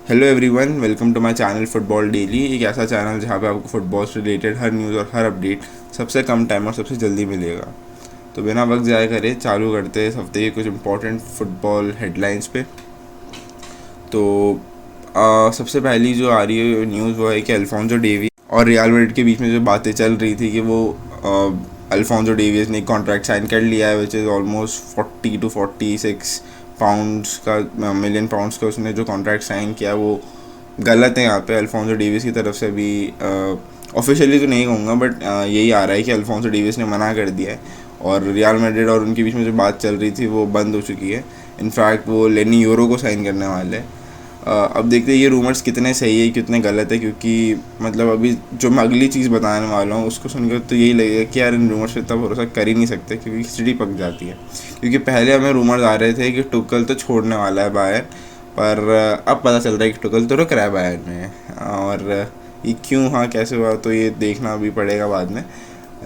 Hello everyone, welcome to my channel football daily. एक ऐसा channel जहाँ पे आपको फुटबॉल से रिलेटेड हर न्यूज़ और हर अपडेट सबसे कम टाइम और सबसे जल्दी मिलेगा। तो बिना वक्त ज़ाया करे चालू करते हैं इस हफ्ते के कुछ इंपॉर्टेंट फुटबॉल हेडलाइंस पे। तो सबसे पहली जो आ रही है न्यूज़ वो है कि अल्फोंसो डेविस और रियल मैड्रिड के बीच में जो बातें चल रही थी कि वो अल्फोंसो डेविस ने एक कॉन्ट्रैक्ट साइन कर लिया है which is almost 40 to 46 pounds का, मिलियन पाउंड्स का उसने जो कॉन्ट्रैक्ट साइन किया वो गलत है। यहाँ पे अल्फोंसो डेविस की तरफ से भी ऑफिशियली तो नहीं कहूँगा बट यही आ रहा है कि अल्फोंसो डेविस ने मना कर दिया है और रियल मैड्रिड और उनके बीच में जो बात चल रही थी वो बंद हो चुकी है। इनफैक्ट वो लेनी यूरो को साइन करने वाले हैं। अब देखते हैं ये रूमर्स कितने सही है कितने गलत है, क्योंकि मतलब अभी जो मैं अगली चीज़ बताने वाला हूँ उसको सुनकर तो यही लगेगा कि यार इन रूमर्स पे इतना भरोसा कर ही नहीं सकते, क्योंकि खिचड़ी पक जाती है। क्योंकि पहले हमें रूमर्स आ रहे थे कि टुकल तो छोड़ने वाला है बायर, पर अब पता चल रहा है कि टुकल तो रुक रहा है बायर में। और ये क्यों, हाँ कैसे हुआ, तो ये देखना भी पड़ेगा बाद में।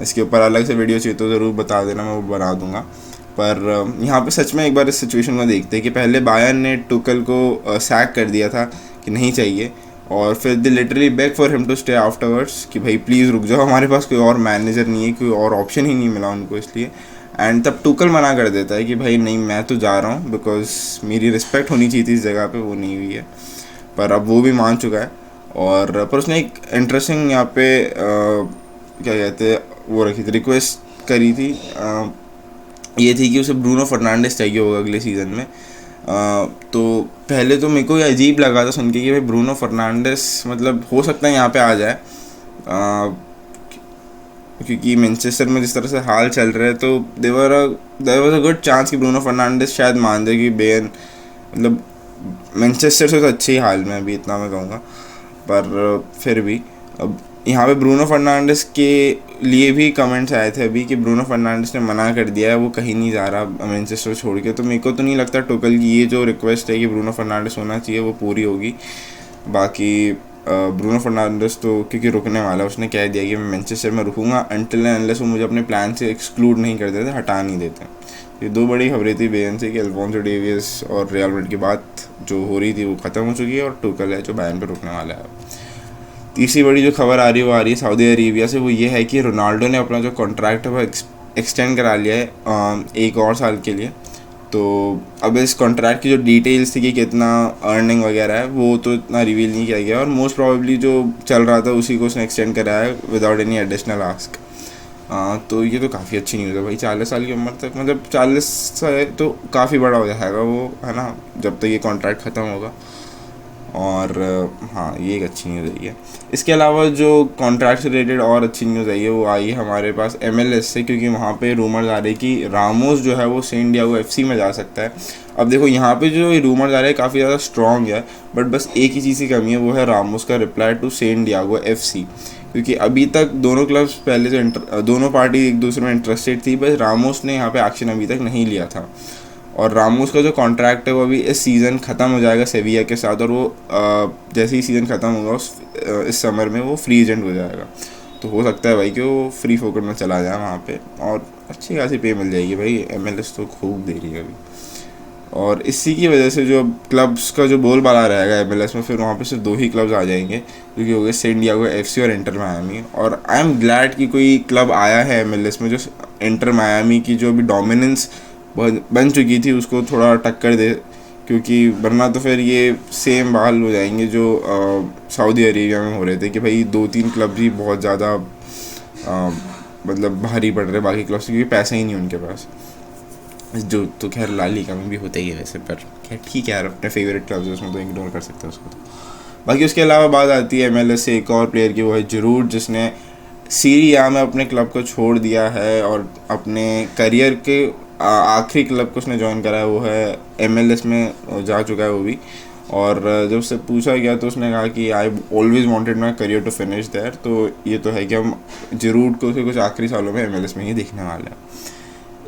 इसके ऊपर अलग से वीडियो चाहिए तो ज़रूर बता देना, मैं वो बना दूंगा। पर यहाँ पे सच में एक बार इस सिचुएशन को देखते हैं कि पहले बायर्न ने टुकल को सैक कर दिया था कि नहीं चाहिए, और फिर they literally beg for him to stay afterwards कि भाई प्लीज़ रुक जाओ, हमारे पास कोई और मैनेजर नहीं है, कोई और ऑप्शन ही नहीं मिला उनको इसलिए। एंड तब टुकल मना कर देता है कि भाई नहीं, मैं तो जा रहा हूँ, बिकॉज मेरी रिस्पेक्ट होनी चाहिए थी इस जगह पे, वो नहीं हुई है। पर अब वो भी मान चुका है। और पर उसने एक इंटरेस्टिंग यहाँ पे क्या कहते हैं वो रखी थी, रिक्वेस्ट करी थी। ये थी कि उसे ब्रूनो फर्नांडिस चाहिए होगा अगले सीज़न में। तो पहले तो मेरे को ये अजीब लगा था सुन के कि भाई ब्रूनो फर्नांडिस मतलब हो सकता है यहाँ पे आ जाए, क्योंकि मैनचेस्टर में जिस तरह से हाल चल रहे हैं तो देवर वाज अ गुड चांस कि ब्रूनो फर्नांडिस शायद मान दे कि बेन मतलब मैनचेस्टर से तो अच्छे ही हाल में अभी, इतना मैं कहूँगा। पर फिर भी अब यहाँ पे ब्रूनो फर्नांडिस के लिए भी कमेंट्स आए थे अभी कि ब्रूनो फर्नांडिस ने मना कर दिया है, वो कहीं नहीं जा रहा मैनचेस्टर छोड़ के। तो मेरे को तो नहीं लगता टोकल की ये जो रिक्वेस्ट है कि ब्रूनो फर्नांडिस होना चाहिए वो पूरी होगी। बाकी ब्रूनो फर्नांडिस तो क्योंकि रुकने वाला है, उसने कह दिया कि मैं मैनचेस्टर में रुकूंगा अनटिल एंड अनलेस वो मुझे अपने प्लान से एक्सक्लूड नहीं कर देते, हटा नहीं देते। ये दो बड़ी खबरें थी बेन से कि अल्फोंसो डेविस और रियल मैड्रिड की बात जो हो रही थी वो ख़त्म हो चुकी है और टुकल है जो बायर्न पे रुकने वाला है। तीसरी बड़ी जो खबर आ रही है वो आ रही है सऊदी अरेबिया से। वो ये है कि रोनाल्डो ने अपना जो कॉन्ट्रैक्ट है वो एक्सटेंड करा लिया है एक और साल के लिए। तो अब इस कॉन्ट्रैक्ट की जो डिटेल्स थी कि कितना अर्निंग वगैरह है वो तो इतना रिवील नहीं किया गया, और मोस्ट प्रोबेबली जो चल रहा था उसी को उसने एक्सटेंड कराया है विदाउट एनी एडिशनल आस्क। तो ये तो काफ़ी अच्छी न्यूज़ है भाई, 40 साल की उम्र तक, मतलब 40 से तो काफ़ी बड़ा हो जाएगा वो, है ना, जब तक ये कॉन्ट्रैक्ट ख़त्म होगा। और हाँ ये एक अच्छी न्यूज़ आई है। इसके अलावा जो कॉन्ट्रैक्ट से रिलेटेड और अच्छी न्यूज़ आई है वो आई है हमारे पास MLS से, क्योंकि वहाँ पे रूमर्स आ रहे हैं कि रामोस जो है वो सेंट डियागो FC में जा सकता है। अब देखो यहाँ पे जो रूमर्स आ रहे हैं काफ़ी ज़्यादा स्ट्रॉन्ग है, बट बस एक ही चीज़ की कमी है, वो है रामोस का reply to Saint Diego FC। क्योंकि अभी तक दोनों क्लब्स पहले से दोनों पार्टी एक दूसरे में इंटरेस्टेड थी, बस रामोस ने यहाँ पे एक्शन अभी तक नहीं लिया था। और रामोस का जो कॉन्ट्रैक्ट है वो अभी इस सीज़न ख़त्म हो जाएगा सेविया के साथ, और वो जैसे ही सीज़न ख़त्म होगा इस समर में वो फ्री एजेंट हो जाएगा। तो हो सकता है भाई कि वो फ्री फोकट में चला जाए वहाँ पे, और अच्छी खासी पे मिल जाएगी भाई, MLS तो खूब दे रही है अभी। और इसी की वजह से जो क्लब्स का जो बोलबाला रहेगा MLS में, फिर वहाँ पे सिर्फ दो ही क्लब्स आ जाएंगे जो कि हो गए सेंट डियागो FC और इंटर मायामी। और आई एम ग्लैड कि कोई क्लब आया है MLS में जो इंटर मायामी की जो अभी डोमिनेंस बन चुकी थी उसको थोड़ा टक्कर दे, क्योंकि वरना तो फिर ये सेम बहाल हो जाएंगे जो सऊदी अरेबिया में हो रहे थे कि भाई 2-3 क्लब ही बहुत ज़्यादा मतलब भारी पड़ रहे बाकी क्लब्स, क्योंकि पैसे ही नहीं उनके पास। जो तो खैर ला लीगा में भी होता ही है वैसे, पर खैर ठीक है यार, अपने फेवरेट क्लब्स उसमें तो इग्नोर कर सकते हैं उसको तो। बाकी उसके अलावा बात आती है MLS से एक और प्लेयर की, वो है जरूर, जिसने सीरी आ में अपने क्लब को छोड़ दिया है और अपने करियर के आखिरी क्लब को उसने ज्वाइन करा है, वो है MLS में जा चुका है वो भी। और जब उससे पूछा गया तो उसने कहा कि I always wanted my career to finish there. तो ये तो है कि हम जरूर को उसके कुछ आखिरी सालों में MLS में ही देखने वाले हैं।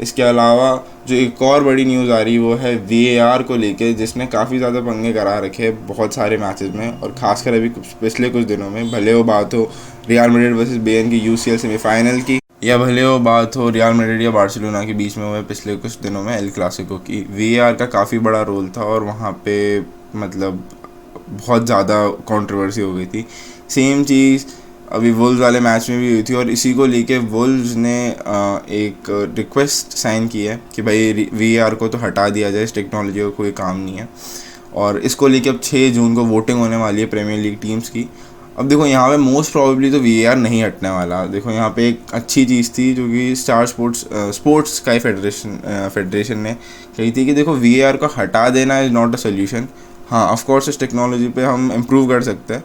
इसके अलावा जो एक और बड़ी न्यूज़ आ रही है वो है VAR को लेके, जिसने काफ़ी ज़्यादा पंगे करा रखे हैं बहुत सारे मैचेस में, और ख़ासकर अभी पिछले कुछ दिनों में, भले वो बात हो रियल मैड्रिड वर्सेस बेन की UCL सेमीफाइनल की, या भले वो बात हो रियल मैड्रिड या बार्सिलोना के बीच में हुए पिछले कुछ दिनों में एल क्लासिको की। VAR का काफ़ी बड़ा रोल था, और वहाँ पे मतलब बहुत ज़्यादा कंट्रोवर्सी हो गई थी। सेम चीज़ अभी वुल्व्स वाले मैच में भी हुई थी, और इसी को लेके वुल्व्स ने एक रिक्वेस्ट साइन की है कि भाई वीआर को तो हटा दिया जाए, इस टेक्नोलॉजी का कोई काम नहीं है। और इसको लेके अब 6 जून को वोटिंग होने वाली है प्रीमियर लीग टीम्स की। अब देखो यहाँ पे मोस्ट प्रोबेबली तो वीआर नहीं हटने वाला। देखो यहाँ पे एक अच्छी चीज़ थी जो कि स्टार स्पोर्ट्स स्काई फेडरेशन ने कही थी कि देखो वीआर को हटा देना इज़ नॉट अ सोल्यूशन। हाँ, ऑफ कोर्स इस टेक्नोलॉजी पे हम इम्प्रूव कर सकते हैं,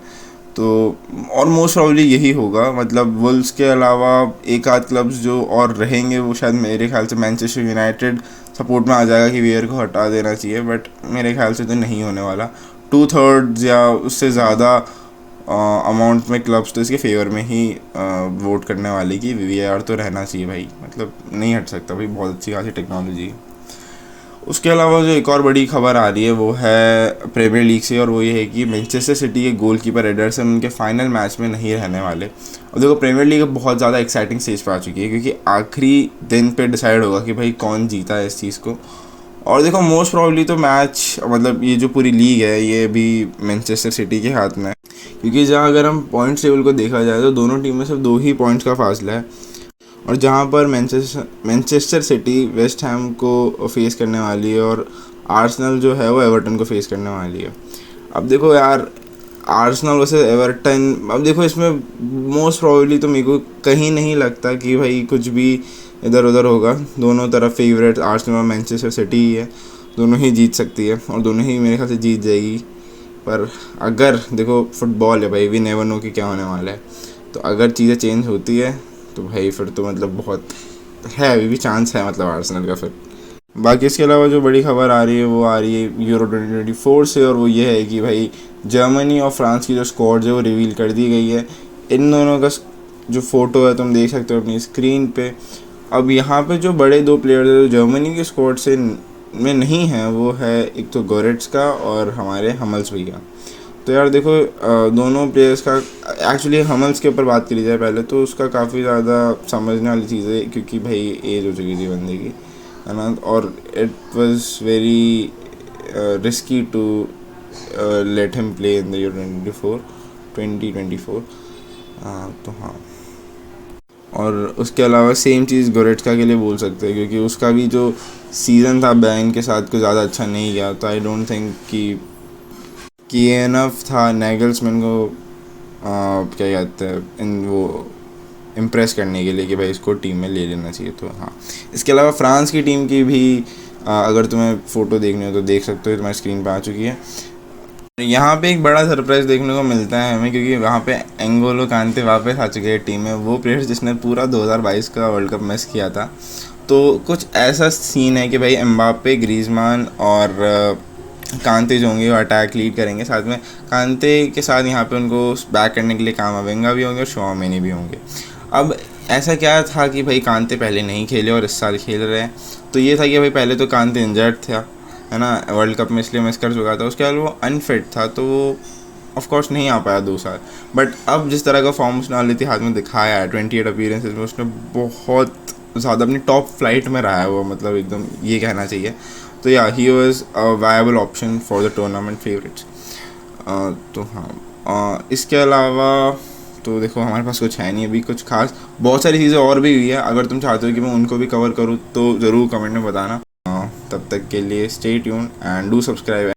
तो और मोस्ट प्रॉब्ली यही होगा। मतलब वुल्व्स के अलावा एक आध क्लब्स जो और रहेंगे वो शायद मेरे ख्याल से मैनचेस्टर यूनाइटेड सपोर्ट में आ जाएगा कि वीआर को हटा देना चाहिए, बट मेरे ख्याल से तो नहीं होने वाला। 2/3 या उससे ज़्यादा अमाउंट में क्लब्स तो इसके फेवर में ही वोट करने वाले कि वीआर तो रहना चाहिए भाई, मतलब नहीं हट सकता भाई, बहुत अच्छी खासी टेक्नोलॉजी है। उसके अलावा जो एक और बड़ी खबर आ रही है वो है प्रीमियर लीग से, और वो ये है कि मैनचेस्टर सिटी के गोलकीपर एडरसन उनके फाइनल मैच में नहीं रहने वाले। और देखो प्रीमियर लीग बहुत ज़्यादा एक्साइटिंग स्टेज पर आ चुकी है, क्योंकि आखिरी दिन पे डिसाइड होगा कि भाई कौन जीता है इस चीज़ को। और देखो मोस्ट प्रॉब्ली तो मैच, मतलब ये जो पूरी लीग है ये भी मैनचेस्टर सिटी के हाथ में है, क्योंकि जहाँ अगर हम पॉइंट्स टेबल को देखा जाए तो दोनों टीम में सिर्फ 2 ही पॉइंट्स का फासला है। और जहाँ पर मैनचेस्टर सिटी वेस्ट हैम को फेस करने वाली है, और आर्सेनल जो है वो एवर्टन को फेस करने वाली है। अब देखो यार, आर्सेनल वैसे एवर्टन, अब देखो इसमें मोस्ट प्रोबेबली तो मेरे को कहीं नहीं लगता कि भाई कुछ भी इधर उधर होगा। दोनों तरफ फेवरेट आर्सेनल और मैनचेस्टर सिटी ही है, दोनों ही जीत सकती है और दोनों ही मेरे ख्याल से जीत जाएगी। पर अगर देखो फुटबॉल है भाई, वी नेवर नो कि क्या होने वाला है, तो अगर चीज़ें चेंज होती है तो भाई फिर तो मतलब बहुत है, अभी भी चांस है मतलब आर्सेनल का फिर। बाकी इसके अलावा जो बड़ी खबर आ रही है वो आ रही है यूरो 2024 से, और वो ये है कि भाई जर्मनी और फ्रांस की जो स्क्वाड है वो रिवील कर दी गई है। इन दोनों का जो फ़ोटो है तुम देख सकते हो अपनी स्क्रीन पे। अब यहाँ पे जो बड़े 2 प्लेयर जो जर्मनी के स्क्वाड से में नहीं हैं वो है एक तो गोरेट्स्का और हमारे हमल्स भैया। तो यार देखो दोनों प्लेयर्स का एक्चुअली हमल्स के ऊपर बात करी जाए पहले तो उसका काफ़ी ज़्यादा समझने वाली चीज़ है, क्योंकि भाई एज हो चुकी थी बंदे की, है ना, और it was very risky to let him play in the year 2024। तो हाँ, और उसके अलावा सेम चीज़ गोरेट्स्का के लिए बोल सकते हैं, क्योंकि उसका भी जो सीज़न था बैन के साथ कुछ ज़्यादा अच्छा नहीं गया। तो आई डोंट थिंक कि एनफ था नैगल्समैन को क्या कहते हैं इन वो इम्प्रेस करने के लिए कि भाई इसको टीम में ले लेना चाहिए। तो हाँ, इसके अलावा फ्रांस की टीम की भी अगर तुम्हें फ़ोटो देखनी हो तो देख सकते हो, तुम्हारी स्क्रीन पे आ चुकी है। यहाँ पे एक बड़ा सरप्राइज़ देखने को मिलता है हमें, क्योंकि वहाँ पे एंगोलो कांते वापस आ चुके हैं टीम में, वो प्लेयर जिसने पूरा 2022 का वर्ल्ड कप मिस किया था। तो कुछ ऐसा सीन है कि भाई एम्बापे, ग्रीजमान और कांते जो होंगे वो अटैक लीड करेंगे, साथ में कांते के साथ यहाँ पे उनको बैक करने के लिए कामाविंगा भी होंगे और शॉमेनी भी होंगे। अब ऐसा क्या था कि भाई कांते पहले नहीं खेले और इस साल खेल रहे हैं, तो ये था कि भाई पहले तो कांते इंजर्ड था, है ना, वर्ल्ड कप में इसलिए मिस कर चुका था। उसके बाद वो अनफिट था तो वो ऑफ कोर्स नहीं आ पाया 2 साल। बट अब जिस तरह का फॉर्म उसने ऑलरेडी हाथ में दिखाया है 28 अपीयरेंसेस में, उसने बहुत ज़्यादा अपनी टॉप फ्लाइट में रहा है वो, मतलब एकदम ये कहना चाहिए। तो या he was a viable option for the tournament favourites. तो हाँ, इसके अलावा तो देखो हमारे पास कुछ है नहीं अभी कुछ खास, बहुत सारी चीज़ें और भी हुई है, अगर तुम चाहते हो कि मैं उनको भी कवर करूँ तो ज़रूर कमेंट में बताना। तब तक के लिए stay tuned and do subscribe.